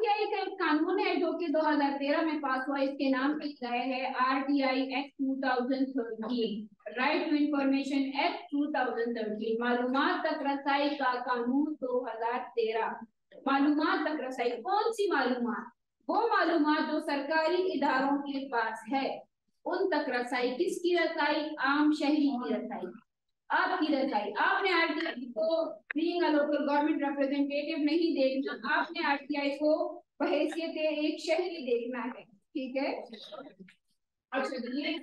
RTI का एक कानून है जो कि 2013 में पास हुआ, इसके नाम पे गए है RTI act 2013, right to information act 2013, मालूमात तक रसाई का कानून 2013। मालूमात तक रसाई, कौन सी मालूमात? वो मालूमात जो सरकारी इदारों के पास है उन तक रसाई। किसकी रसाई? आम शहरी की रसाई, आपकी रसाई। आपने आरटीआई को being a local government representative नहीं देखना, आपने आरटीआई को बहैसियत एक शहरी देखना है, ठीक है। अच्छा, ये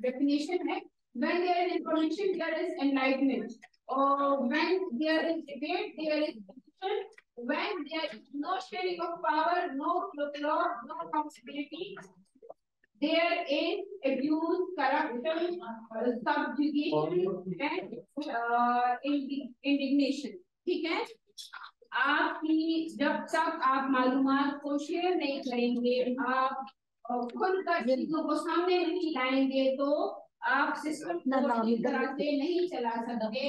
डेफिनेशन है। When there is information, there is enlightenment. When there is debate, there is division. When there is no sharing of power, no law, no accountability, there is abuse, corruption, subjugation and indignation, ठीक है। आपकी जब तक आप मालूमात को share नहीं करेंगे, आप खुल कर चीजों को सामने नहीं लाएंगे, तो आप सिस्टम को ठीक तरह से नहीं चला सकते।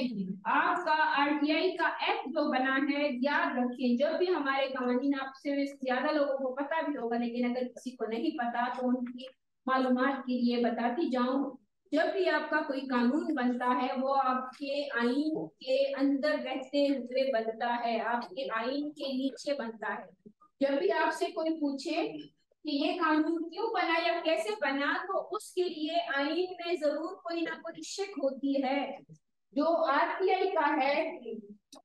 आपका आरटीआई का एक्ट जो बना है, याद रखिए, जब भी हमारे कानून, आपसे ज्यादा लोगों को पता भी होगा, लेकिन अगर किसी को नहीं पता तो उनकी मालूमात के लिए बताती जाऊं। जब भी आपका कोई कानून बनता है वो आपके आईन के अंदर रहते हुए बनता है, आपके आईन के नीचे बनता है। जब भी आपसे कोई पूछे कि ये कानून क्यों बना या कैसे बना, तो उसके लिए आईन में जरूर कोई ना कोई शिक होती है। जो आरटीआई का है,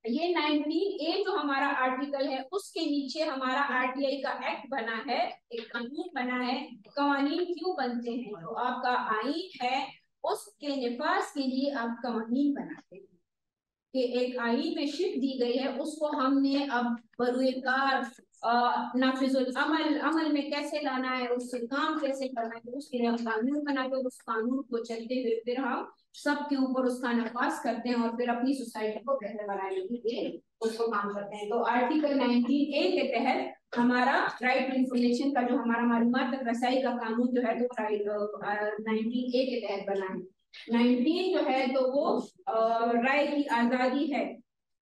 ये 19A जो हमारा आर्टिकल है, उसके नीचे हमारा आरटीआई का एक्ट बना है, एक कानून बना है। कानून क्यों बनते हैं? तो आपका आईन है, उसके निफाज के लिए आप कानून बनाते हैं कि एक आईन में शिक दी गई है, उसको हमने अब बरूएकार नाफिजुल अमल में कैसे लाना है, उससे काम कैसे करना है, उसके लिए हम कानून बनाते हैं। उस कानून को चलते हुए फिर हम सबके ऊपर उसका नफाज करते हैं और फिर अपनी सोसाइटी को बेहतर बनाने के लिए उसको काम करते हैं। तो आर्टिकल 19A के तहत हमारा राइट टू इंफॉर्मेशन का जो हमारा मालूमात तक रसाई का कानून जो है, तो 19A के तहत बना है। 19 जो है तो वो राय की आजादी है।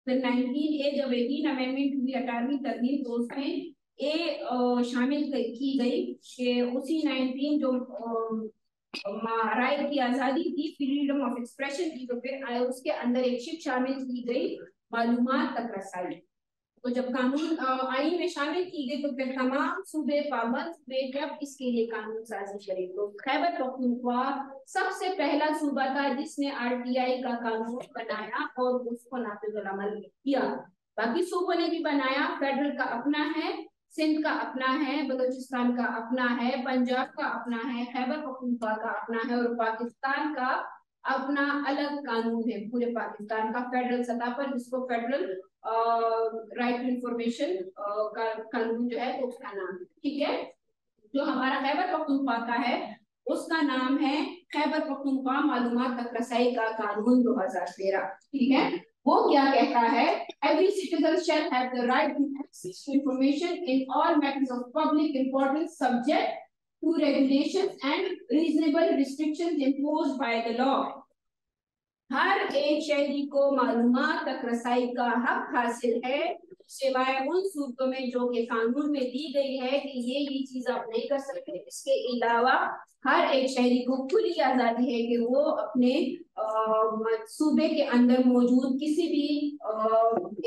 फिर 19A जब 18 अमेंडमेंट हुई 18वीं तरमीम, तो उसमें ए शामिल की गई कि उसी 19 जो राय की आजादी थी, फ्रीडम ऑफ एक्सप्रेशन की, तो फिर उसके अंदर एक शिक शामिल की गई, मालूमात तक रसाई। तो जब कानून आईन में शामिल की गई, तो फिर तमाम सूबे पाबंद हुए जब इसके लिए कानून साजी करे। तो खैबर पख्तूनख्वा सबसे पहला सूबा था जिसने आरटीआई का कानून बनाया और उसको नाफिजुल अमल किया। बाकी सूबों ने भी बनाया, फेडरल का अपना है, सिंध का अपना है, बलूचिस्तान का अपना है, पंजाब का अपना है, खैबर पख्तूनख्वा का अपना है, और पाकिस्तान का अपना अलग कानून है पूरे पाकिस्तान का फेडरल सतह पर, जिसको फेडरल राइट टू इंफॉर्मेशन का कानून जो है तो उसका नाम है, ठीक है। जो हमारा खैबर पख्तूनख्वा का है उसका नाम है खैबर पख्तूनख्वा मालूमात तक रसाई का कानून 2013, ठीक है। वो क्या कहता है? Every citizen shall have the right to access to information in all matters of public importance subject to regulations and reasonable restrictions imposed by the law। हर एक शहरी को मालूमात तक रसाई का हक हासिल है, सिवाय उन सूरतों में जो कि कानून में दी गई है कि ये चीज आप नहीं कर सकते। इसके अलावा हर एक शहरी को खुली आजादी है कि वो अपने सूबे के अंदर मौजूद किसी भी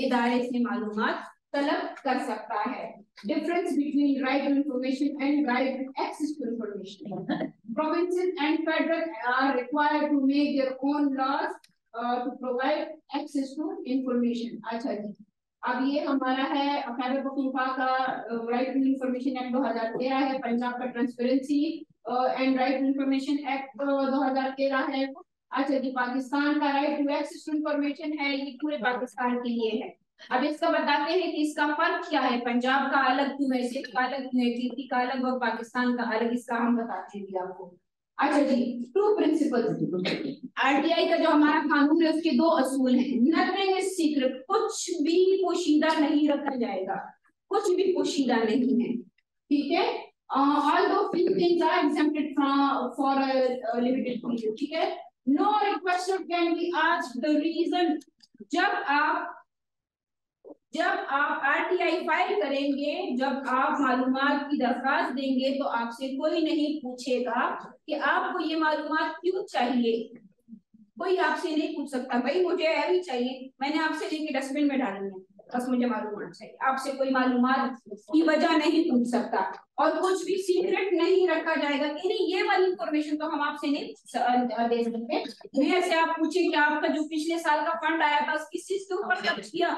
इदारे से मालूमात तलब कर सकता है। Difference between right to information and right to access to information. Provinces and federal are required to make their own laws to provide access to information. अच्छा जी, अब ये हमारा है खैबर पख्तूनख्वा का राइट टू इंफॉर्मेशन एक्ट 2013 है, पंजाब का transparency and right to information act 2013 है। अच्छा जी, पाकिस्तान का right to access to information है, ये पूरे पाकिस्तान के लिए है। अब इसका बताते हैं कि इसका फर्क क्या है, पंजाब का अलग क्यों है, सिंध का अलग क्यों है, कीर्ति का अलग और पाकिस्तान का अलग, इसका हम बताते हैं आपको। अच्छा जी, टू प्रिंसिपल्स। आरटीआई का जो हमारा कानून है उसके दो असूल हैं। नथिंग इज सीक्रेट, कुछ भी पोशीदा नहीं रखा जाएगा, कुछ भी पोशीदा नहीं है, ठीक है। although few things are exempted from for a limited period, ठीक है। no requester can be asked the reason। जब आप जब आप आरटीआई फाइल करेंगे, जब आप मालूमात की दरख्वास्त देंगे, तो आपसे कोई नहीं पूछेगा कि आपको ये मालूमात क्यों चाहिए। कोई आपसे नहीं पूछ सकता भाई मुझे यही चाहिए, मैंने आपसे लेके डस्टबिन में डालनी है, बस मुझे मालूमात चाहिए। आपसे कोई मालूमात की वजह नहीं पूछ सकता, और कुछ भी सीक्रेट नहीं रखा जाएगा कि नहीं ये वाली इंफॉर्मेशन तो हम आपसे नहीं दे सकते। मेरे से आप पूछे कि आपका जो पिछले साल का फंड आया था किस चीज के ऊपर खर्च किया,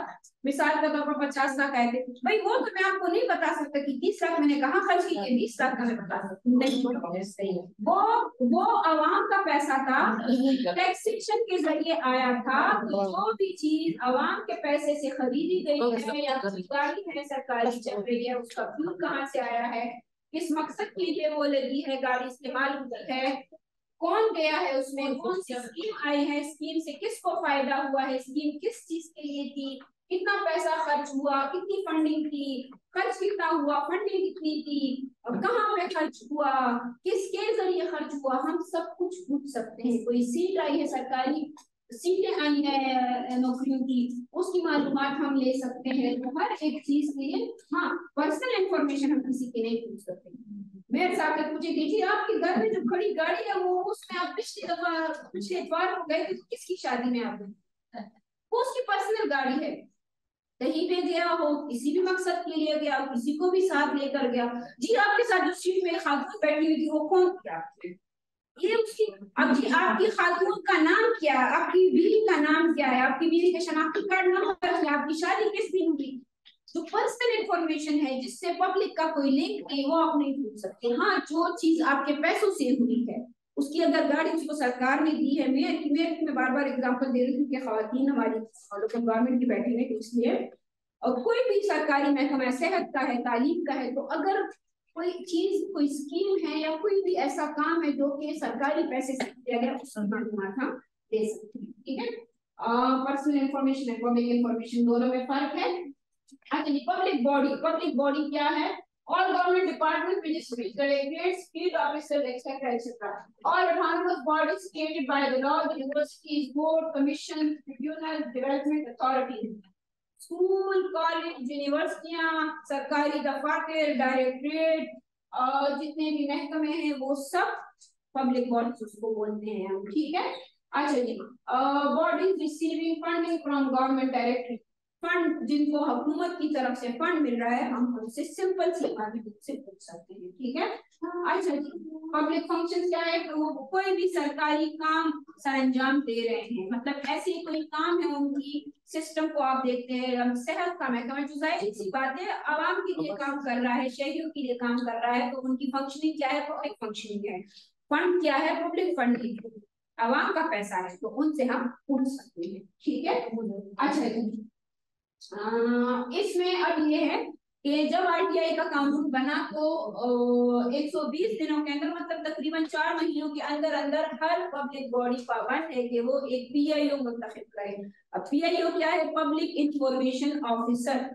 मिसाल के तौर पर 50 लाख आए थे, भाई वो तो मैं आपको नहीं बता सकता कि 30 लाख मैंने कहाँ खर्च किए, 20 लाख का मैं बता सकता नहीं। वो आवाम का पैसा था, टैक्सेशन के जरिए आया था। तो जो भी चीज आवाम के पैसे से खरीदी गई है या गाड़ी है सरकारी चल रही है, उसका फ्यूल कहाँ से आया है, किस मकसद के लिए वो लगी है, गाड़ी इस्तेमाल होती है, कौन गया है उसमें, कौन सी स्कीम आई है, स्कीम से किसको फायदा हुआ है, स्कीम किस चीज के लिए थी, कितना पैसा खर्च हुआ, कितनी फंडिंग थी, खर्च कितना हुआ, फंडिंग कितनी थी, कहाँ पे खर्च हुआ, किसके जरिए खर्च हुआ, हम सब कुछ पूछ सकते हैं। कोई सीट आई है सरकारी, सीटें आई है नौकरियों की, उसकी मालूमात हम ले सकते हैं। तो हर एक चीज के लिए हाँ, पर्सनल इंफॉर्मेशन हम किसी की नहीं पूछ सकते। मेरे साथ पूछे देखिए आपके घर में जो खड़ी गाड़ी है वो, उसमें आप पिछले इतवार को गए थे तो किसकी शादी में आप गए, वो उसकी पर्सनल गाड़ी है, कहीं पे गया हो, किसी भी मकसद के लिए गया, किसी को भी साथ लेकर गया। जी आपके साथ जो सीट में खातून बैठी हुई थी वो कौन थी आपकी, ये उसकी। अब जी आपकी खातून का नाम क्या है, आपकी बीवी का नाम क्या है, आपकी बीवी का शनाख्ती कार्ड नंबर क्या है, आपकी शादी किस दिन हुई, जो पर्सनल इंफॉर्मेशन है जिससे पब्लिक का कोई लिंक नहीं, वो आप नहीं पूछ सकते। हाँ, जो चीज आपके पैसों से हुई है, उसकी अगर गाड़ी उसको सरकार ने दी है, मेयर की मैं बार बार एग्जांपल दे रही हूँ क्योंकि खवातीन हमारी लोकल गवर्नमेंट की बैठी है, इसलिए। और कोई भी सरकारी महकमा सेहत का है, तालीम का है, तो अगर कोई चीज, कोई स्कीम है या कोई भी ऐसा काम है जो कि सरकारी पैसे से किया गया, उसकी मालूमात हम दे सकते हैं। ठीक है, पर्सनल इंफॉर्मेशन और पब्लिक इंफॉर्मेशन दोनों में फर्क है। अच्छा जी, पब्लिक बॉडी क्या है? All government departments, ministries, directorates, field officers, etc., etc. All autonomous bodies created by the law, the universities, board, commissions, tribunals, development authorities. School, college, यूनिवर्सिटियां, सरकारी दफातर, डायरेक्टरेट, जितने भी महकमे हैं वो सब पब्लिक बॉडीज उसको बोलते हैं हम। ठीक है, अच्छा जी, bodies receiving funding from government directory, fund जिनको हुकूमत की तरफ से फंड मिल रहा है, हम उनसे सिंपल सी बात से पूछ सकते हैं। ठीक है, अच्छा जी, पब्लिक फंक्शन क्या है? तो वो कोई भी सरकारी काम सर अंजाम दे रहे हैं, मतलब ऐसे कोई काम है उनकी, सिस्टम को आप देखते हैं, सेहत का महकमा जो जाहिर सी बात है आवाम के लिए काम कर रहा है, शहरियों के लिए काम कर रहा है, तो उनकी फंक्शनिंग क्या है? पब्लिक फंक्शनिंग है। फंड क्या है? पब्लिक फंडिंग, आवाम का पैसा है, तो उनसे हम पूछ सकते हैं। ठीक है, अच्छा इसमें अब ये है कि जब आरटीआई का कानून बना तो 120 दिनों के अंदर, मतलब तकरीबन 4 महीनों के अंदर अंदर हर पब्लिक बॉडी पाबंद है कि वो एक पीआईओ मुंतखब करे। अब पीआईओ क्या है? Public information officer.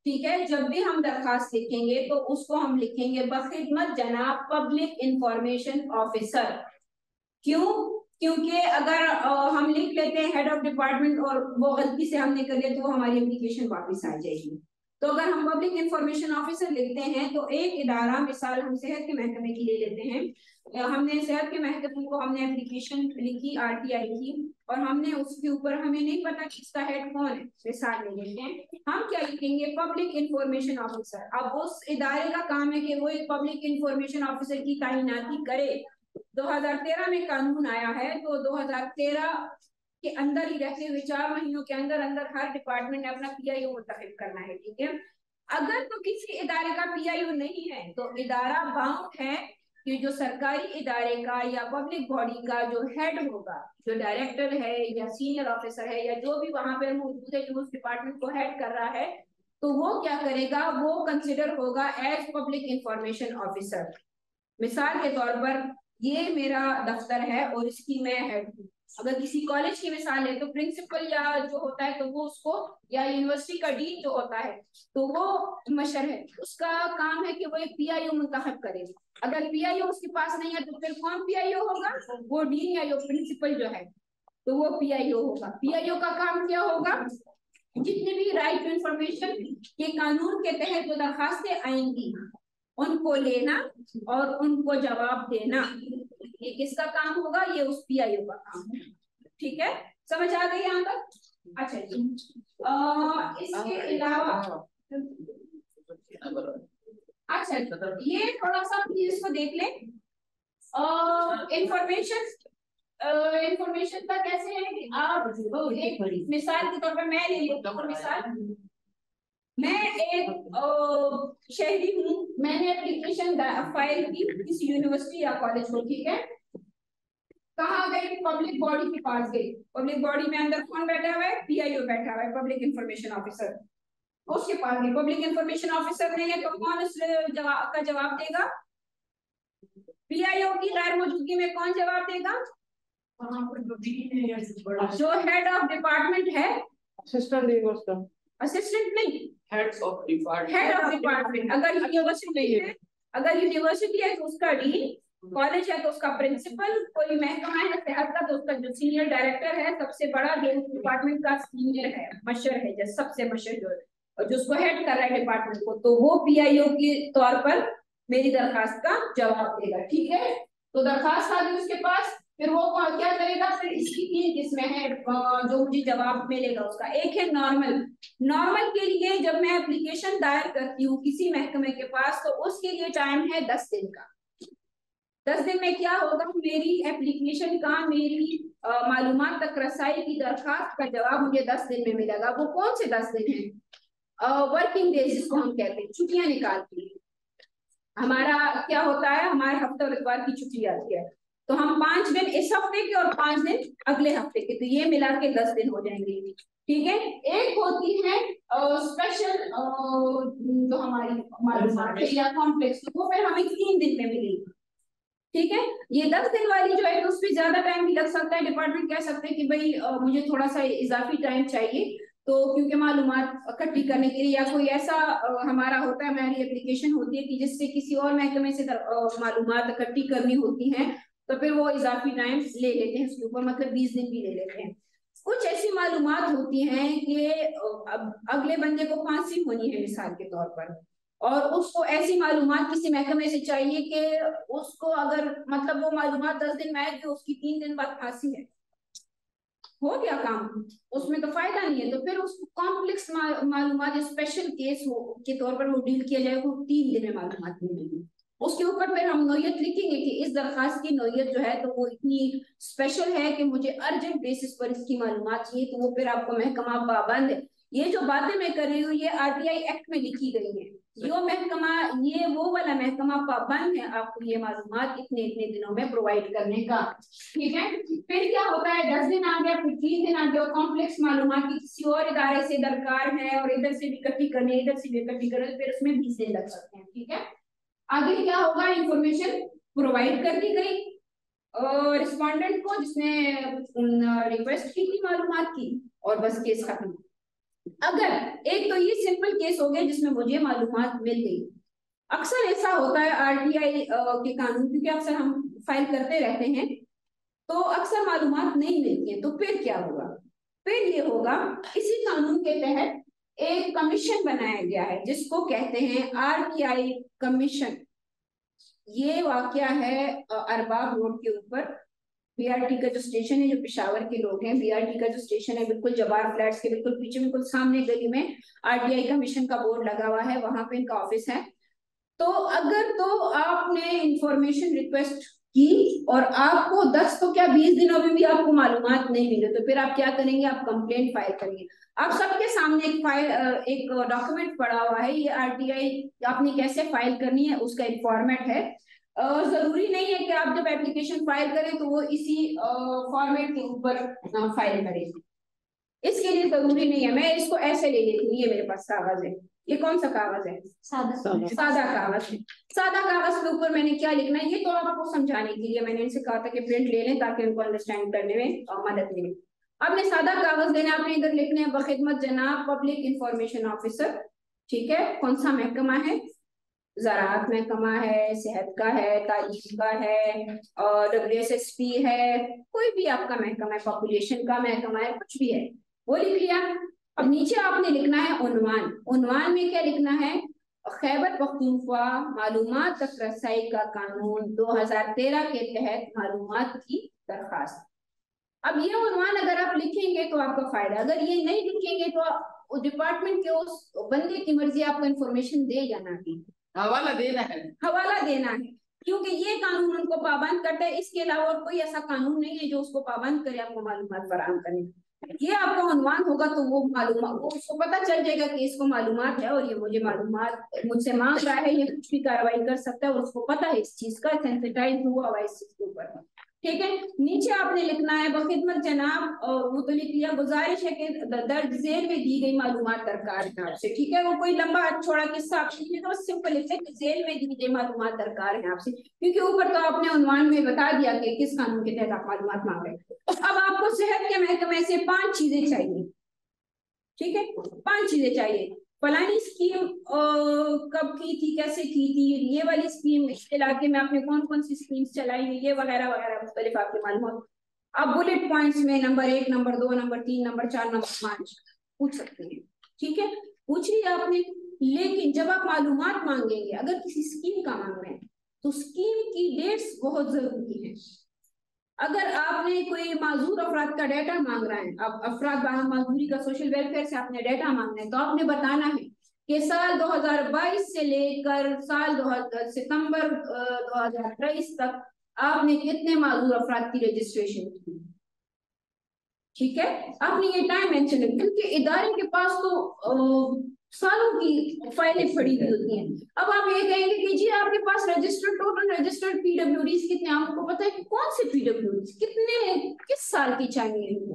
ठीक है, जब भी हम दरखास्त लिखेंगे तो उसको हम लिखेंगे बखिदमत जनाब पब्लिक इंफॉर्मेशन ऑफिसर। क्यों? क्योंकि अगर हम लिख लेते हैं हेड ऑफ डिपार्टमेंट और वो गलती से हमने कर लिया तो हमारी एप्लीकेशन वापस आ जाएगी। तो अगर हम पब्लिक इंफॉर्मेशन ऑफिसर लिखते हैं तो एक इदारा, मिसाल हम सेहत के महकमे की ले लेते हैं, हमने सेहत के महकमे को हमने एप्लीकेशन लिखी आरटीआई की, और हमने उसके ऊपर हमें नहीं पता कि इसका हेड कौन है, मिसाल ले लेते हैं, हम क्या लिखेंगे? Public information officer. अब उस इदारे का काम है कि वो एक पब्लिक इंफॉर्मेशन ऑफिसर की तैनाती करे। 2013 में कानून आया है, तो 2013 के अंदर ही रहते हुए 4 महीनों के अंदर अंदर हर डिपार्टमेंट ने अपना पीआईओ मुंतखब करना है। ठीक है, अगर तो किसी इदारे का पीआईओ नहीं है तो इदारा बाउंड है कि जो सरकारी इदारे का या पब्लिक बॉडी का जो हेड होगा, जो डायरेक्टर है या सीनियर ऑफिसर है या जो भी वहां पर मौजूद है जो उस डिपार्टमेंट को हेड कर रहा है, तो वो क्या करेगा? वो कंसिडर होगा एज पब्लिक इंफॉर्मेशन ऑफिसर। मिसाल के तौर पर ये मेरा दफ्तर है और इसकी मैं हेड हूँ। अगर किसी कॉलेज की मिसाल है तो प्रिंसिपल या जो होता है तो वो उसको, या यूनिवर्सिटी का डीन जो होता है तो वो मशर है, उसका काम है कि वो एक पीआईओ मुंतखब करे। अगर पीआईओ उसके पास नहीं है तो फिर कौन पीआईओ होगा? वो डीन या जो प्रिंसिपल जो है, तो वो पीआईओ होगा। पीआईओ का काम क्या होगा? जितने भी राइट टू इंफॉर्मेशन के कानून के तहत जो दरखास्तें आएंगी उनको लेना और उनको जवाब देना, ये किसका काम होगा? ये उस पीआईओ का काम है। ठीक है, समझ आ गई यहाँ तक? अच्छा जी, इसके अलावा अच्छा ये थोड़ा सा प्लीज इसको देख लें। इंफॉर्मेशन का कैसे है कि आप एक मिसाल के तौर पर मैं ले लेता हूँ मिसाल, मैं एक शहरी हूँ, मैंने एप्लीकेशन फाइल की किसी यूनिवर्सिटी या कॉलेज को, ठीक है, कहाँ गई? पब्लिक बॉडी के पास गई। पब्लिक बॉडी में अंदर कौन बैठा हुआ है? पीआईओ बैठा हुआ है, पब्लिक इंफॉर्मेशन ऑफिसर, उसके पास गई। पब्लिक इंफॉर्मेशन ऑफिसर नहीं है तो कौन उस जवाब देगा? पीआईओ की गैर मौजूदगी में कौन जवाब देगा? जो हेड ऑफ डिपार्टमेंट है, असिस्टेंट नहीं, हेड ऑफ डिपार्टमेंट। अगर यूनिवर्सिटी है तो उसका डीन, कॉलेज है तो उसका प्रिंसिपल, कोई महकमा है सेहत का तो उसका जो सीनियर डायरेक्टर है, सबसे बड़ा जो डिपार्टमेंट का सीनियर है, मशर है, जो सबसे मशर जो और जो उसको हेड कर रहा है डिपार्टमेंट को, तो वो पीआईओ के तौर पर मेरी दरखास्त का जवाब देगा। ठीक है, तो दरखास्त आ गई उसके पास, फिर वो क्या करेगा? फिर इसकी 3 किस्में हैं जो मुझे जवाब मिलेगा उसका। एक है नॉर्मल के लिए जब मैं एप्लीकेशन दायर करती हूँ किसी महकमे के पास तो उसके लिए टाइम है 10 दिन का। 10 दिन में क्या होगा? मेरी एप्लीकेशन का, मेरी मालूमात तक रसाई की दरखास्त का जवाब मुझे 10 दिन में मिलेगा। वो कौन से 10 दिन है? वर्किंग डेज जिसको हम कहते हैं, छुट्टियां निकालती है। हमारा क्या होता है? हमारे हफ्ते और इतवार की छुट्टी आती है, तो हम 5 दिन इस हफ्ते के और 5 दिन अगले हफ्ते के, तो ये मिला के 10 दिन हो जाएंगे। ठीक है, एक होती है स्पेशल जो हमारी मालूमात है या कॉम्प्लेक्स, तो वो फिर हमें 3 दिन में मिलेगी। ठीक है, ये 10 दिन वाली जो है तो उस पर ज्यादा टाइम भी लग सकता है। डिपार्टमेंट कह सकते हैं कि भाई मुझे थोड़ा सा इजाफी टाइम चाहिए, तो क्योंकि मालूमात इकट्ठी करने के लिए, या कोई ऐसा हमारा होता है, हमारी एप्लीकेशन होती है कि जिससे किसी और महकमे से मालूमात इकट्ठी करनी होती है, तो फिर वो इजाफी टाइम ले लेते हैं उसके ऊपर, मतलब 20 दिन भी ले लेते हैं। कुछ ऐसी मालूमात होती हैं कि अगले बंदे को फांसी होनी है मिसाल के तौर पर, और उसको ऐसी मालूमात किसी महकमे से चाहिए कि उसको अगर मतलब वो मालूमात 10 दिन में आए कि उसकी 3 दिन बाद फांसी है, हो गया काम, उसमें तो फायदा नहीं है। तो फिर उसको कॉम्प्लेक्स मालूमात स्पेशल केस हो के तौर पर वो डील किया जाएगा, वो 3 दिन में मालूमात मिलेगी। उसके ऊपर फिर हम नोयत लिखेंगे कि इस दरखास्त की नोयत जो है तो वो इतनी स्पेशल है कि मुझे अर्जेंट बेसिस पर इसकी मालूमात चाहिए, तो वो फिर आपको महकमा पाबंद है। ये जो बातें मैं कर रही हूँ ये आरटीआई एक्ट में लिखी गई है। जो महकमा, ये वो वाला महकमा पाबंद है आपको ये मालूमात इतने इतने दिनों में प्रोवाइड करने का। ठीक है, फिर क्या होता है? 10 दिन आ गया, फिर 3 दिन आ गया, कॉम्प्लेक्स मालूमात की किसी और इदारे से दरकार है और इधर से भी इकट्ठी करनी, इधर से भी इकट्ठी करनी, फिर उसमें 20 दिन लग सकते हैं। ठीक है, आगे क्या होगा? इंफॉर्मेशन प्रोवाइड कर दी गई रिस्पोंडेंट को जिसने रिक्वेस्ट की थी मालूमात की, और बस केस खत्म। अगर एक तो ये सिंपल केस हो गया जिसमें मुझे मालूमात मिल गई। अक्सर ऐसा होता है आरटीआई के कानून, क्योंकि अक्सर हम फाइल करते रहते हैं तो अक्सर मालूमात नहीं मिलती है, तो फिर क्या होगा? फिर ये होगा, इसी कानून के तहत एक कमीशन बनाया गया है जिसको कहते हैं आरटीआई कमीशन। ये वाकया है अरबाब रोड के ऊपर, बीआरटी का जो स्टेशन है, जो पेशावर के लोग हैं, बीआरटी का जो स्टेशन है बिल्कुल जबार फ्लैट्स के बिल्कुल पीछे, बिल्कुल सामने गली में आरटीआई कमीशन का बोर्ड लगा हुआ है, वहां पे इनका ऑफिस है। तो अगर तो आपने इंफॉर्मेशन रिक्वेस्ट की और आपको 10 तो क्या 20 दिनों में भी आपको मालूमात नहीं मिले, तो फिर आप क्या करेंगे? आप कंप्लेंट फाइल करेंगे। आप सबके सामने एक डॉक्यूमेंट पड़ा हुआ है, ये आरटीआई आपने कैसे फाइल करनी है उसका एक फॉर्मेट है। जरूरी नहीं है कि आप जब एप्लीकेशन फाइल करें तो वो इसी फॉर्मेट के ऊपर फाइल करें, इसके लिए जरूरी नहीं है। मैं इसको ऐसे ले लेती हूँ, ये मेरे पास कागज है, ये कौन सा कागज है? सादा कागज है। सादा कागज के ऊपर मैंने क्या लिखना है ये तो आपको समझाने के लिए मैंने इनसे कहा था कि प्रिंट ले लें ताकि उनको अंडरस्टैंड करने में मदद मिले। आपने सादा कागज लेना, आपने इधर लिखने हैं बखिदमत जनाब पब्लिक इंफॉर्मेशन ऑफिसर। ठीक है, कौन सा महकमा है? ज़राअत महकमा है, सेहत का है, तालीम का है, और WSSP है, कोई भी आपका महकमा है, पॉपुलेशन का महकमा है, कुछ भी है, वो लिख लिया। अब नीचे आपने लिखना है उन्वान। उन्वान में क्या लिखना है? खैबर पख्तूनख्वा मालूमात तक रसाई का कानून 2013 के तहत मालूमात की दरखास्त। अब ये उन्वान अगर आप लिखेंगे तो आपका फायदा, अगर ये नहीं लिखेंगे तो डिपार्टमेंट के उस बंदे की मर्जी आपको इन्फॉर्मेशन दे या ना दे, हवाला देना है, हवाला देना है, क्योंकि ये कानून उनको पाबंद करता है। इसके अलावा और कोई ऐसा कानून नहीं है जो उसको पाबंद करे आपको मालूमात फराहम करने। ये आपका उन्वान होगा तो वो मालूमात, वो उसको पता चल जाएगा कि इसको मालूमात है और ये मुझे मालूमात मुझसे मांग रहा है, ये कुछ भी कार्रवाई कर सकता है और उसको पता है इस चीज का, सेंसिटाइज हुआ हुआ इस चीज के ऊपर। ठीक है, नीचे आपने लिखना है बखिदमत जनाब, और वो तो लिख लिया, गुजारिश है कि दर्ज झेल में दी गई मालूमात दरकार है आपसे। ठीक है, वो कोई लंबा छोड़ा किस्सा आप लिखिए तो सिंपल लिखे कि जेल में दी गई मालूमात दरकार है आपसे, क्योंकि ऊपर तो आपने उन्वान में बता दिया कि किस कानून के तहत आप मालूमात मांग रहे हैं। अब आपको सेहत के महकमे से 5 चीजें चाहिए। ठीक है, 5 चीजें चाहिए। फलानी स्कीम कब की थी, कैसे की थी, ये वाली स्कीम इस इलाके में आपने कौन कौन सी स्कीम्स चलाई है, ये वगैरह वगैरह मुख्तलिफ आपके मालूम। आप बुलेट पॉइंट्स में number 1, number 2, number 3, number 4, number 5 पूछ सकते हैं। ठीक है, पूछ लिया आपने। लेकिन जब आप मालूमात मांगेंगे, अगर किसी स्कीम का मांग रहे हैं तो स्कीम की डेट्स बहुत जरूरी है। अगर आपने कोई माजूर अफराद का डाटा मांग रहा है, अब अफराद बाहम माजूरी का सोशल वेलफेयर से आपने डाटा मांगना है, तो आपने बताना है कि साल 2022 से लेकर साल 2000 सितंबर 2023 तक आपने कितने माजूर अफराद की रजिस्ट्रेशन की। ठीक है, आपने ये टाइम मेंशन है, क्योंकि इदारे के पास तो सालों की फाइलें पड़ी हुई होती हैं। अब आप ये कहेंगे कि जी आपके पास रजिस्टर्ड, टोटल रजिस्टर्ड पीडब्ल्यूडीज कितने, आपको पता है कि कौन से पीडब्ल्यूडीज कितने किस साल की चाहिए।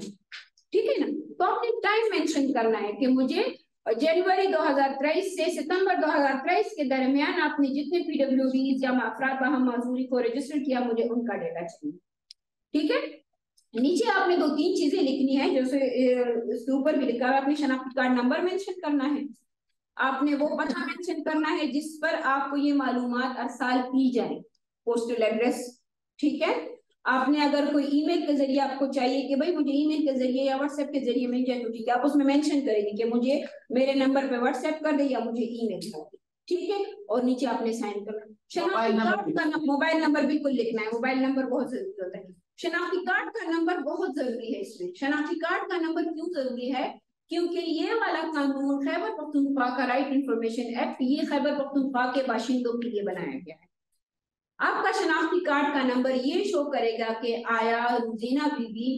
ठीक है ना, तो आपने टाइम मेंशन करना है कि मुझे जनवरी 2023 से सितंबर 2023 के दरमियान आपने जितने पीडब्ल्यूडीज या अफराद बाहम माजूरी को रजिस्टर किया, मुझे उनका डेटा चाहिए। ठीक है, नीचे आपने 2-3 चीजें लिखनी है, जैसे इसके ऊपर भी लिखा है, आपने शनाख्ती कार्ड नंबर मेंशन करना है, आपने वो पता मेंशन करना है जिस पर आपको ये मालूमात अरसाल की जाए, पोस्टल एड्रेस। ठीक है, आपने अगर कोई ईमेल के जरिए आपको चाहिए कि भाई मुझे ईमेल के जरिए या व्हाट्सएप के जरिए मिल जाए, तो ठीक है, आप उसमें मेंशन करेंगे कि मुझे मेरे नंबर पे व्हाट्सएप कर दे या मुझे ईमेल कर दे। ठीक है, और नीचे आपने साइन करना। शनाख्ती कार्ड का मोबाइल नंबर बिल्कुल लिखना है, मोबाइल नंबर बहुत जरूरी होता है। शनाख्ती कार्ड का नंबर बहुत जरूरी है। इसमें शनाख्ती कार्ड का नंबर क्यों जरूरी है? क्योंकि ये वाला कानून खैबर पख्तूनख्वा का राइट इंफॉर्मेशन एक्ट, ये खैबर पख्तूनख्वा के बाशिंदों के लिए बनाया गया है। आपका शनाख्ती कार्ड का नंबर ये शो करेगा कि आया रुजीना बीबी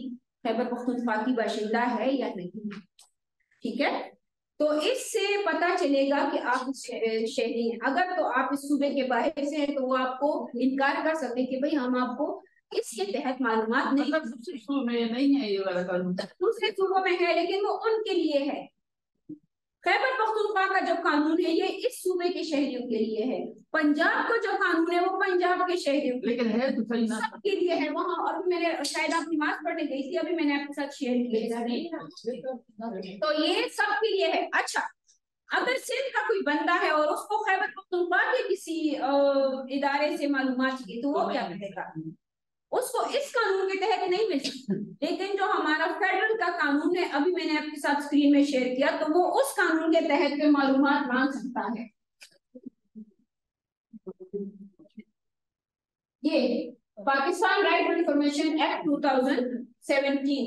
खैबर पख्तूनख्वा की बाशिंदा है या नहीं। ठीक है, तो इससे पता चलेगा कि आप शहरी हैं। अगर तो आप इस सूबे के बाहर से हैं तो वो आपको इनकार कर सकते हैं कि भाई हम आपको इसके तहत मालूमात नहीं, दूसरे सूबों में नहीं है ये वाला कानून, दूसरे सूबों में है लेकिन वो उनके लिए है। खैबर पख्तूनख्वा का जो कानून है ये इस सूबे के शहरियों के लिए है। पंजाब का जो कानून है वो पंजाब के शहरियों, लेकिन है तो सही ना, सबके लिए है वहाँ। और मैंने शायद आप नमाज पढ़ने गई थी, अभी मैंने आपके साथ शेयर किया, तो ये सबके लिए है। अच्छा, अगर सिंध का कोई बंदा है और उसको खैबर पख्तूनख्वा के किसी इदारे से मालूमात चाहिए, तो वो क्या करेगा? उसको इस कानून के तहत नहीं मिल सकती। लेकिन जो हमारा फेडरल का कानून है, अभी मैंने आपके साथ स्क्रीन में शेयर किया, तो वो उस कानून के तहत पे मालूमात मांग सकता है। ये पाकिस्तान राइट इंफॉर्मेशन एक्ट 2017।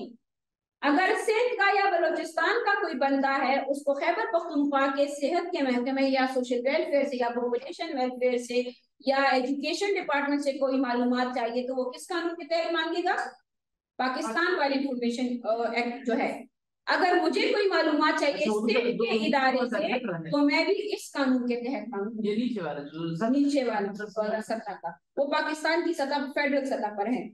अगर सिंध का या बलोचिस्तान का कोई बंदा है, उसको खैबर पख्तूनख्वा के सेहत के महकमे या सोशल वेलफेयर से या पॉपुलेशन वेलफेयर से या एजुकेशन डिपार्टमेंट से कोई मालूमात चाहिए, तो वो किस कानून के तहत मांगेगा? पाकिस्तान वाली इंफॉर्मेशन एक्ट जो है। अगर मुझे कोई मालूमात चाहिए सिंध के इदारे से, तो मैं भी इस कानून के तहत मांगूंगी। नीचे वाला सतह का, वो पाकिस्तान की सतह, फेडरल सतह पर है।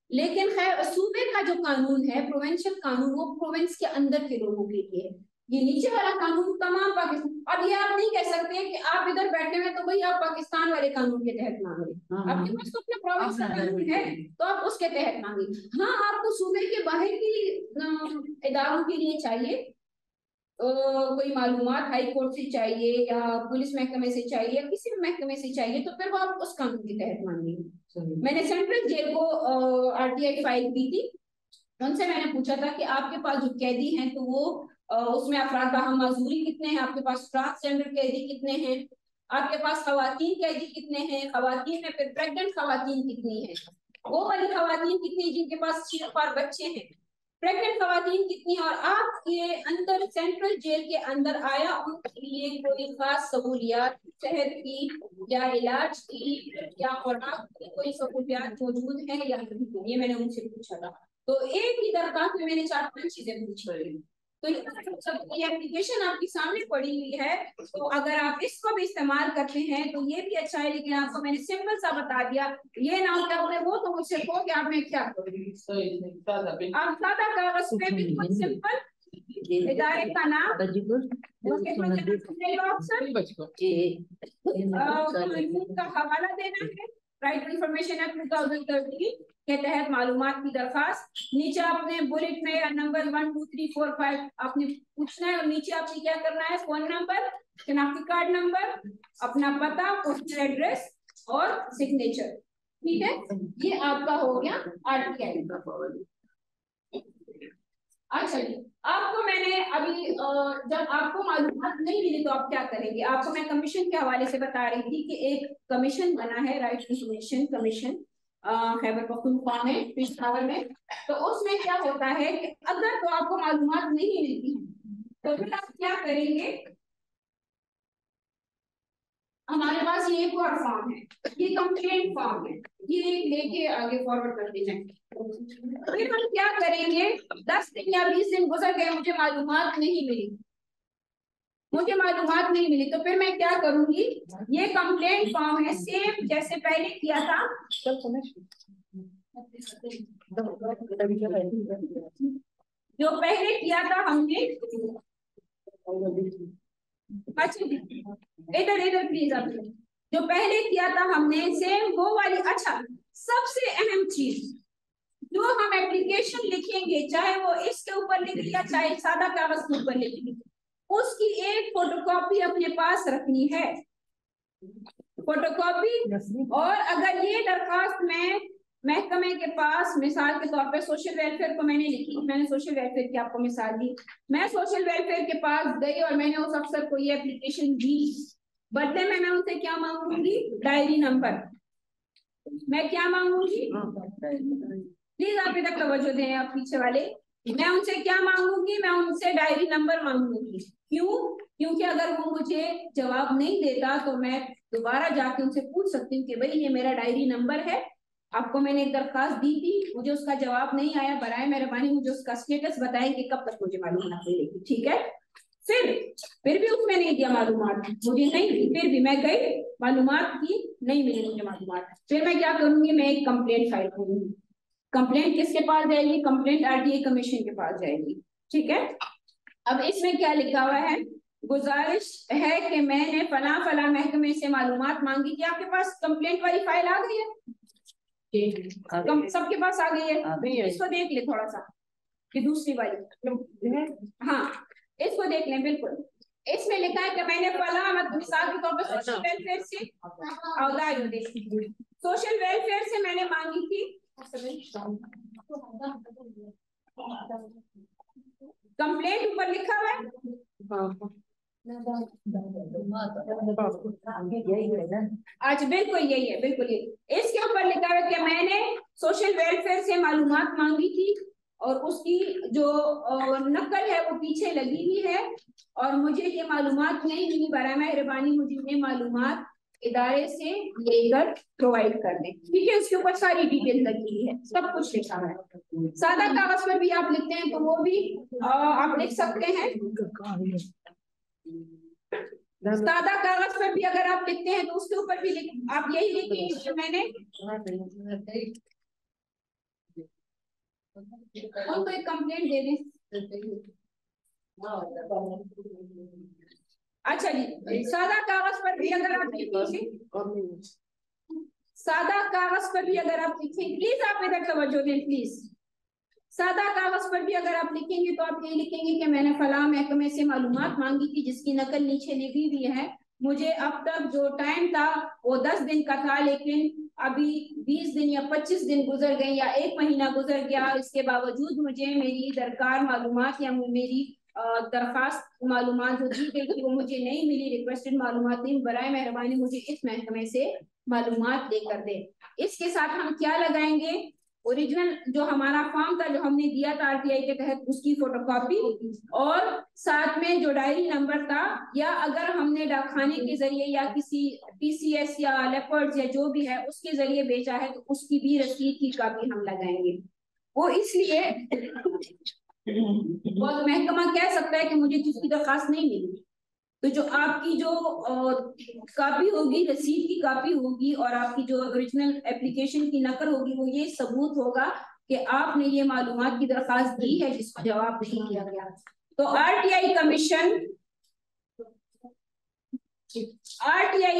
लेकिन खैर सूबे का जो कानून है, प्रोविंशियल कानून, वो प्रोविंस के अंदर के लोगों के लिए है। ये नीचे वाला कानून तमाम पाकिस्तान, और ये आप नहीं कह सकते कि आप इधर बैठे हुए तो भाई आप पाकिस्तान वाले कानून के तहत मांग रहे, आपके पास तो अपने प्रोविंस का कानून है तो आप उसके तहत मांगे। हाँ, आपको सूबे के बाहर की इदारों के लिए चाहिए, कोई मालूमात हाई कोर्ट से चाहिए या पुलिस महकमे से चाहिए या किसी भी महकमे से चाहिए, तो फिर वो आप उस कानून के तहत मांगेंगे। मैंने सेंट्रल जेल को आरटीआई फाइल की थी, उनसे मैंने पूछा था कि आपके पास जो कैदी हैं तो वो उसमें अफराद बाहम माजूरी कितने हैं, आपके पास ट्रांसजेंडर कैदी कितने हैं, आपके पास खवातीन कैदी कितने हैं, खवातीन में फिर प्रेग्नेंट खवातीन कितनी है, वो वाली खवातीन कितनी जिनके पास सिर्फ और बच्चे हैं, प्रेग्नेंट खवातीन कितनी, और आपके अंदर सेंट्रल जेल के अंदर आया उनके लिए कोई खास सहूलियात शहर की या इलाज की या खुराक की कोई सहूलियात मौजूद है या नहीं, ये मैंने उनसे पूछा था। तो एक ही दरखास्त में मैंने 4-5 चीजें पूछी। तो ये एप्लीकेशन आपके सामने पड़ी हुई है, तो अगर आप इसको भी इस्तेमाल करते हैं तो ये भी अच्छा है, लेकिन आपको मैंने सिंपल सा बता दिया, ये ना हो क्या वो तो मुझसे कहो कि आप मैं क्या करूँगी। आप सादा कागज पे बिल्कुल सिंपल इदारे का नाम, का हवाला देना है, राइट इन्फॉर्मेशन एक्ट 2013 के तहत मालूमात की दरखास्त, नीचे आपने बुलेट में या नंबर 1 2 3 4 5 आपने पूछना है, और नीचे आपने क्या करना है, फोन नंबर, शनाख्ती कार्ड नंबर, अपना पता, पोस्टल एड्रेस और सिग्नेचर। ठीक है, ये आपका हो गया आरटीआई। अच्छा जी, आपको मैंने अभी जब आपको मालूमात नहीं मिली तो आप क्या करेंगे, आपको मैं कमीशन के हवाले से बता रही थी कि एक कमीशन बना है, right information commission Khyber Pakhtunkhwa में, पेशावर में। तो उसमें क्या होता है कि अगर तो आपको मालूमात नहीं मिलती तो फिर आप क्या करेंगे, हमारे पास ये एक और फॉर्म है, ये कंप्लेंट फॉर्म है, ये लेके आगे फॉरवर्ड करते जाएंगे। फिर हम क्या करेंगे, 10 दिन या 20 दिन गुजर गए, मुझे मालूमात नहीं मिली, तो फिर मैं क्या करूंगी, ये कंप्लेंट फॉर्म है, सेम जैसे पहले किया था, जो पहले किया था हमने। अच्छा इधर प्लीज, आप जो पहले किया था हमने सेम वो वाली। अच्छा, सबसे अहम चीज, जो हम एप्लीकेशन लिखेंगे, चाहे वो इसके ऊपर लिख या चाहे सादा कागज के ऊपर लिखेंगे, उसकी एक फोटोकॉपी अपने पास रखनी है, फोटोकॉपी। और अगर ये दरखास्त मैं महकमे के पास, मिसाल के तौर पे सोशल वेलफेयर को मैंने लिखी, मैंने सोशल वेलफेयर की आपको मिसाल दी, मैं सोशल वेलफेयर के पास गई और मैंने उस अफसर को ये एप्लीकेशन दी, बदले में मैं उनसे क्या मांगूंगी, डायरी नंबर। मैं क्या मांगूंगी, प्लीज आप इधर तवज्जो दें, आप पीछे वाले, मैं उनसे क्या मांगूंगी, मैं उनसे डायरी नंबर मांगूंगी। क्यों? क्योंकि अगर वो मुझे जवाब नहीं देता तो मैं दोबारा जाके उनसे पूछ सकती हूँ कि भाई ये मेरा डायरी नंबर है, आपको मैंने एक दरखास्त दी थी, मुझे उसका जवाब नहीं आया, बराए मेहरबानी मुझे उसका स्टेटस बताएं कि कब तक मुझे मालूमात मिलेगी। ठीक है, फिर भी उसमें नहीं दिया मालूमात, मुझे नहीं दी, फिर भी मैं गई, मालूमात की, नहीं मिली मुझे मालूमात, फिर मैं क्या करूंगी, मैं एक कंप्लेंट फाइल करूंगी। कंप्लेंट किसके पास जाएगी, कंप्लेंट आरटीआई कमीशन के पास जाएगी। ठीक है, अब इसमें क्या लिखा हुआ है, गुजारिश है कि मैंने फला फला महकमे से मालूमात मांगी थी। आपके पास कंप्लेंट वाली फाइल आ गई है, सबके पास आ गई है, इसको देख ले थोड़ा सा, कि दूसरी वाली, हाँ इसको देख लें, बिल्कुल इसमें लिखा है कि मैंने फला, मिसाल के तौर पर सोशल वेलफेयर से, सोशल वेलफेयर से मैंने मांगी थी, कंप्लेंट ऊपर लिखा हुआ है, अच्छा बिल्कुल यही है, बिल्कुल यही, इसके ऊपर लिखा हुआ है कि मैंने सोशल वेलफेयर से मालूमात मांगी थी और उसकी जो नकल है वो पीछे लगी हुई है, और मुझे ये मालूमात नहीं मिली, बराए मेहरबानी मुझे ये मालूमात इदारे से लेकर प्रोवाइड कर दें। ठीक है, उसके ऊपर सारी डिटेल लगी हुई है, सब कुछ लिखा है। सादा कागज पर भी आप लिखते हैं तो वो भी आप लिख सकते हैं, सादा कागज पर भी अगर आप लिखते हैं तो उसके ऊपर भी आप यही लिखेंगे कि मैंने उनको एक कंप्लेंट दे दें। अच्छा जी, सादा कागज पर भी अगर आप लिखेंगे, सादा कागज पर भी अगर आप लिखेंगे, प्लीज आप इधर तवज्जो दें प्लीज, सादा कागज पर भी अगर आप लिखेंगे तो आप ये लिखेंगे कि मैंने फला महकमे से मालूमात मांगी थी, जिसकी नकल नीचे लिखी हुई है, मुझे अब तक जो टाइम था वो 10 दिन का था, लेकिन अभी 20 दिन या 25 दिन गुजर गए या 1 महीना गुजर गया, इसके बावजूद मुझे मेरी दरकार मालूमात या मेरी दरखास्त मालूमात जो दी गई थी वो मुझे नहीं मिली। रिक्वेस्टेड मालूमात नहीं, बराए मेहरबानी मुझे इस महकमे से मालूमात लेकर दे। इसके साथ हम क्या लगाएंगे, ओरिजिनल जो हमारा फॉर्म था जो हमने दिया था आरटीआई के तहत उसकी फोटोकॉपी, और साथ में जो डायरी नंबर था, या अगर हमने डाकखाने के जरिए या किसी पीसीएस या लेपर्ड्स या जो भी है उसके जरिए बेचा है तो उसकी भी रसीद की कॉपी हम लगाएंगे। वो इसलिए वो तो महकमा कह सकता है कि मुझे किसकी दरखास्त नहीं मिली, तो जो आपकी जो कॉपी होगी, रसीद की कॉपी होगी, और आपकी जो ओरिजिनल एप्लीकेशन की नकल होगी, वो ये सबूत होगा कि आपने ये मालूमात की दरखास्त दी है जिसको जवाब नहीं किया गया। तो आरटीआई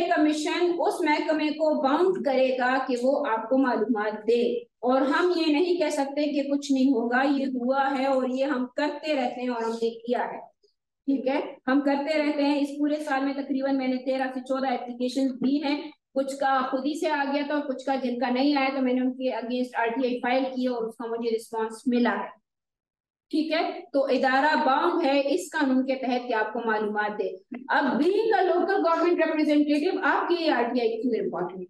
कमीशन उस महकमे को बाउंड करेगा कि वो आपको मालूमात दे, और हम ये नहीं कह सकते कि कुछ नहीं होगा, ये हुआ है और ये हम करते रहते हैं और हमने किया है। ठीक है, हम करते रहते हैं। इस पूरे साल में तकरीबन मैंने 13 से 14 एप्लीकेशन दी हैं, कुछ का खुद ही से आ गया था और कुछ का जिनका नहीं आया तो मैंने उनके अगेंस्ट आरटीआई फाइल की और उसका मुझे रिस्पांस मिला है। ठीक है, तो इदारा बाउंड है इस कानून के तहत कि आपको मालूमात दे। अब being a local government representative आपके लिए आरटीआई क्यों इम्पोर्टेंट,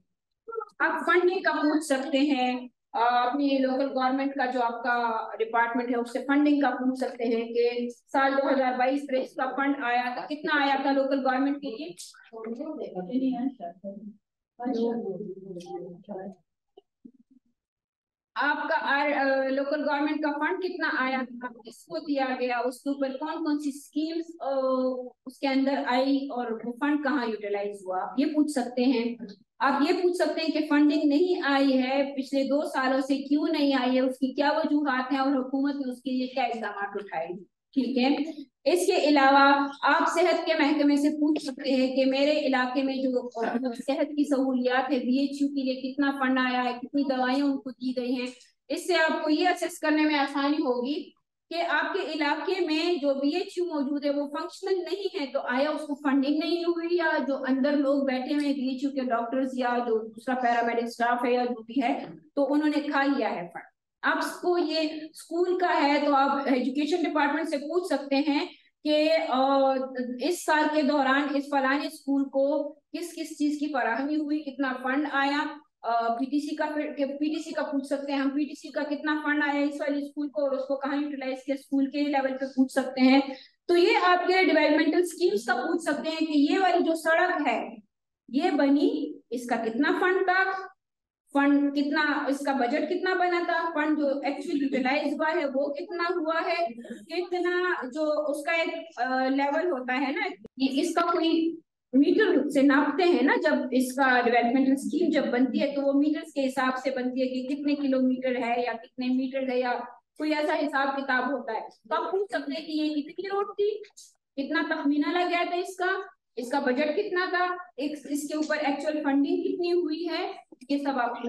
आप फंडिंग का पूछ सकते हैं, अपनी लोकल गवर्नमेंट का जो आपका डिपार्टमेंट है उससे फंडिंग का पूछ सकते हैं कि साल 2022-23 का फंड आया था, कितना आया था लोकल गवर्नमेंट के लिए, आपका लोकल गवर्नमेंट का फंड कितना आया था, किसको दिया गया, उसके ऊपर कौन कौन सी स्कीम्स उसके अंदर आई और वो फंड कहाँ यूटिलाइज हुआ, ये पूछ सकते हैं। आप ये पूछ सकते हैं कि फंडिंग नहीं आई है पिछले 2 सालों से क्यों नहीं आई है, उसकी क्या वजूहत हैं और हुकूमत ने उसके लिए क्या इकदाम उठाए। ठीक है, इसके अलावा आप सेहत के महकमे से पूछ सकते हैं कि मेरे इलाके में जो सेहत की सहूलियात है बीएचयू के लिए कितना फंड आया है, कितनी दवाइयां उनको दी गई हैं। इससे आपको ये असेस करने में आसानी होगी कि आपके इलाके में जो बीएचयू मौजूद है वो फंक्शनल नहीं है, तो आया उसको फंडिंग नहीं हुई, या जो अंदर लोग बैठे हुए बीएचयू के डॉक्टर्स या जो दूसरा पैरामेडिक स्टाफ है या जो भी है तो उन्होंने खा लिया है फंड। आपको ये स्कूल का है तो आप एजुकेशन डिपार्टमेंट से पूछ सकते हैं कि इस साल के दौरान इस फलाने स्कूल को किस किस चीज की फराहमी हुई, कितना फंड आया। पीटीसी का पूछ सकते हैं हम, पीटीसी का कितना फंड आया इस वाले स्कूल को और उसको कहाँ यूटिलाइज किया, स्कूल के लेवल पे पूछ सकते हैं। तो ये आपके डेवलपमेंटल स्कीम्स का पूछ सकते हैं कि ये वाली जो सड़क है ये बनी, इसका कितना फंड था, फंड कितना, इसका बजट कितना बना था, फंड जो एक्चुअली यूटिलाइज हुआ है वो कितना हुआ है, कितना जो उसका एक लेवल होता है ना, ये इसका कोई मीटर से नापते हैं ना, जब इसका डेवलपमेंटल स्कीम जब बनती है तो वो मीटर्स के हिसाब से बनती है कि कितने किलोमीटर है या कितने मीटर है या कोई ऐसा हिसाब किताब होता है। तो आप पूछ सकते हैं कि ये कितनी रोड थी, कितना तखमीना लग गया था इसका, इसका बजट कितना था, इसके ऊपर एक्चुअल फंडिंग कितनी हुई है, ये सब आप,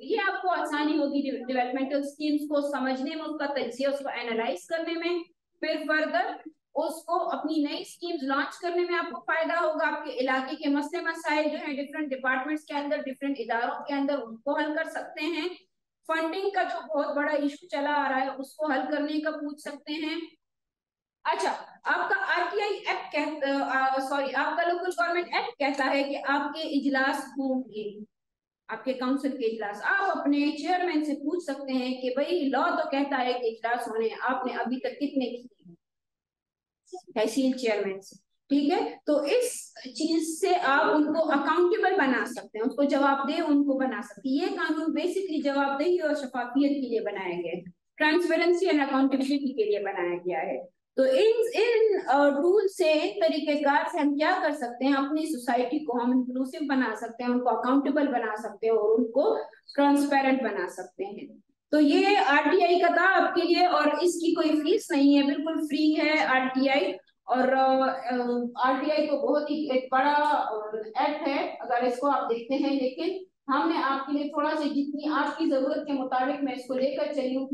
ये आपको आसानी होगी डेवलपमेंटल स्कीम्स को समझने में, उसका तजिया, उसको एनालाइज करने में, फिर फर्दर उसको अपनी नई स्कीम्स लॉन्च करने में आपको फायदा होगा। आपके इलाके के मसले मसाइल जो है डिफरेंट डिपार्टमेंट्स के अंदर, डिफरेंट इदारों के अंदर, उनको हल कर सकते हैं। फंडिंग का जो बहुत बड़ा इशू चला आ रहा है उसको हल करने का पूछ सकते हैं। अच्छा, आपका आरटीआई एक्ट सॉरी आपका लोकल गवर्नमेंट एक्ट कहता है कि आपके इजलास होंगे, आपके काउंसिल के इजलास, आप अपने चेयरमैन से पूछ सकते हैं कि भाई लॉ तो कहता है कि इजलास होने, आपने अभी तक कितने किए, तहसील चेयरमैन से। ठीक है, तो इस चीज से आप उनको अकाउंटेबल बना सकते हैं, उसको जवाबदेह उनको बना सकते हैं। ये कानून बेसिकली जवाबदेही और शफाफियत के लिए बनाया गया है, ट्रांसपेरेंसी एंड अकाउंटेबिलिटी के लिए बनाया गया है। तो इन इन रूल से, इन तरीकेकार से हम क्या कर सकते हैं, अपनी सोसाइटी को हम इंक्लूसिव बना सकते हैं, उनको अकाउंटेबल बना सकते हैं और उनको ट्रांसपेरेंट बना सकते हैं। तो ये आरटीआई का था आपके लिए, और इसकी कोई फीस नहीं है, बिल्कुल फ्री है आरटीआई। और आरटीआई तो बहुत ही एक बड़ा एक्ट है अगर इसको आप देखते हैं, लेकिन हमने आपके लिए थोड़ा सा जितनी आपकी जरूरत के मुताबिक मैं इसको लेकर चली हूँ।